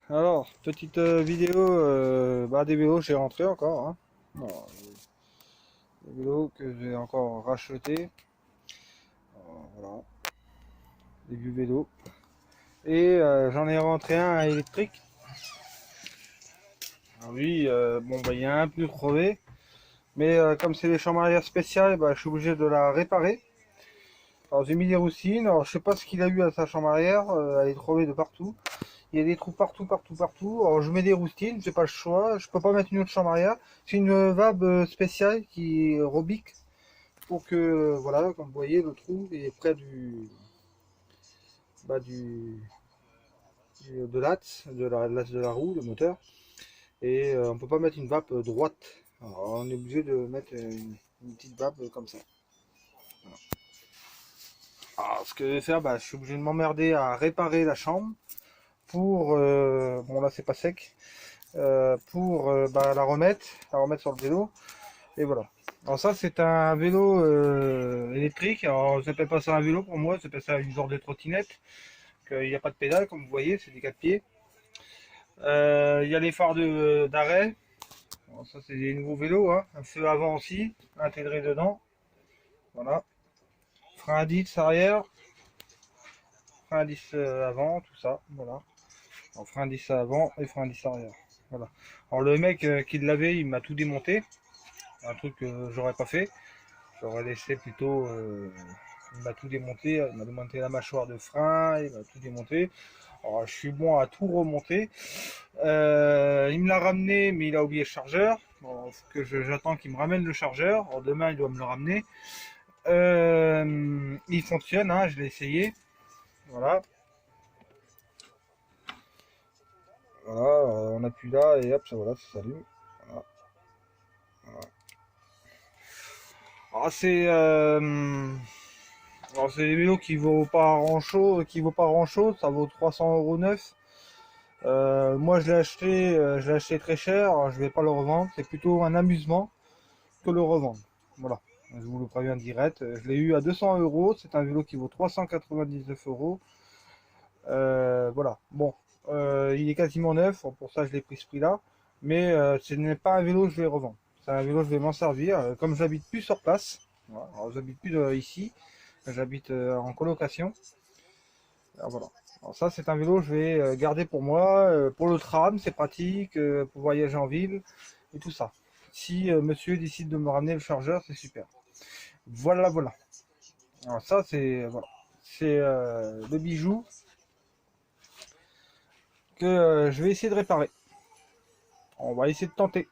Alors, petite vidéo des vélos que j'ai rentré encore. Hein. Alors, les vélos que j'ai encore rachetés. Voilà, les vieux vélos. Et j'en ai rentré un électrique. Alors lui, il y a un pneu crevé. Mais comme c'est des chambres arrière spéciales, je suis obligé de la réparer. Alors j'ai mis des rustines. Alors je sais pas ce qu'il a eu à sa chambre arrière. Elle est crevée de partout. Il y a des trous partout. Alors je mets des rustines, j'ai pas le choix. Je peux pas mettre une autre chambre arrière. C'est une valve spéciale qui rebique pour que, voilà, comme vous voyez, le trou est près bah, du, de l'axe, l'axe de la roue, le moteur. Et on peut pas mettre une valve droite. Alors on est obligé de mettre une petite valve comme ça. Voilà. Alors ce que je vais faire, je suis obligé de m'emmerder à réparer la chambre pour, bon là c'est pas sec, pour la remettre sur le vélo. Et voilà. Alors ça c'est un vélo électrique. Alors j'appelle pas ça un vélo pour moi, j'appelle ça une sorte de trottinette. Il n'y a pas de pédale comme vous voyez, c'est des 4 pieds. Il y a les phares d'arrêt. Ça c'est des nouveaux vélos, hein. Un feu avant aussi, intégré dedans. Voilà. Frein à 10 arrière. Frein à 10 avant, tout ça. Voilà. Alors, frein à 10 avant et frein à 10 arrière. Voilà. Alors le mec qui l'avait, il m'a tout démonté. Un truc que j'aurais pas fait. J'aurais laissé plutôt. Il m'a tout démonté. Il m'a démonté la mâchoire de frein. Il m'a tout démonté. Alors je suis bon à tout remonter. Il me l'a ramené, mais il a oublié le chargeur. Bon, que j'attends qu'il me ramène le chargeur. Alors demain, il doit me le ramener. Il fonctionne, hein, je l'ai essayé. Voilà. Voilà, on appuie là et hop, ça voilà, ça s'allume. Voilà. Voilà. Alors c'est des vélos qui vaut pas grand chose, ça vaut 300 € neuf. Moi je l'ai acheté très cher, alors je vais pas le revendre, c'est plutôt un amusement que le revendre. Voilà, je vous le préviens direct. Je l'ai eu à 200 €, c'est un vélo qui vaut 399 €. Voilà, bon, il est quasiment neuf, pour ça je l'ai pris ce prix là, mais ce n'est pas un vélo que je vais revendre. C'est un vélo que je vais m'en servir, comme j'habite plus sur place, voilà, alors j'habite plus ici, j'habite en colocation. Alors voilà. Alors ça c'est un vélo que je vais garder pour moi, pour le tram, c'est pratique, pour voyager en ville et tout ça. Si monsieur décide de me ramener le chargeur, c'est super. Voilà, voilà. Alors ça c'est voilà, c'est le bijou que je vais essayer de réparer. On va essayer de tenter.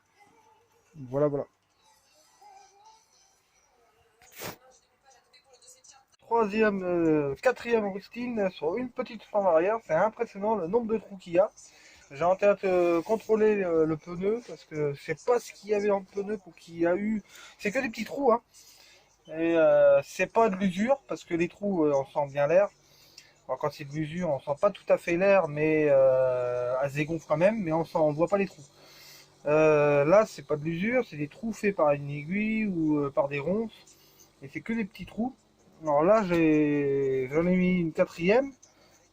Voilà, voilà. Quatrième rustine sur une petite forme arrière. C'est impressionnant le nombre de trous qu'il y a. J'ai en tête contrôler le pneu parce que je sais pas ce qu'il y avait dans le pneu pour qu'il y a eu. C'est que des petits trous, hein. Et c'est pas de l'usure parce que les trous, on sent bien l'air. Alors, quand c'est de l'usure, on sent pas tout à fait l'air, mais elle se dégonfle quand même, mais on voit pas les trous. Là, c'est pas de l'usure, c'est des trous faits par une aiguille ou par des ronces, et c'est que des petits trous. Alors là, j'en ai mis une quatrième.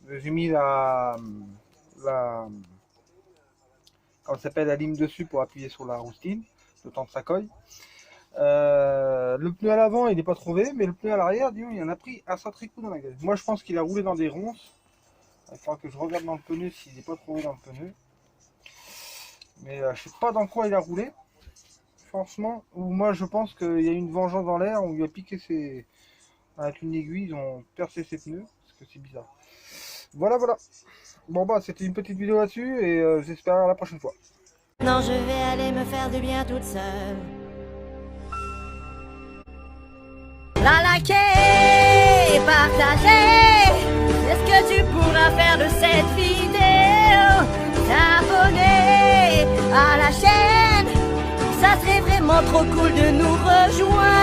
J'ai mis comment ça s'appelle, la lime dessus pour appuyer sur la roustine, le temps que ça colle. Le pneu à l'avant, il n'est pas trouvé, mais le pneu à l'arrière, disons, il en a pris un sacré coup dans la gueule. Moi, je pense qu'il a roulé dans des ronces. Il faudra que je regarde dans le pneu s'il n'est pas trouvé dans le pneu. Mais je sais pas dans quoi il a roulé. Franchement, ou moi je pense qu'il y a une vengeance dans l'air, où il a piqué avec une aiguille, ils ont percé ses pneus, parce que c'est bizarre. Voilà, voilà. Bon c'était une petite vidéo là-dessus, et j'espère à la prochaine fois. Non, je vais aller me faire du bien toute seule. La liker, partager, c'est ce que tu pourras faire de cette vidéo. T'abonner à la chaîne, ça serait vraiment trop cool de nous rejoindre.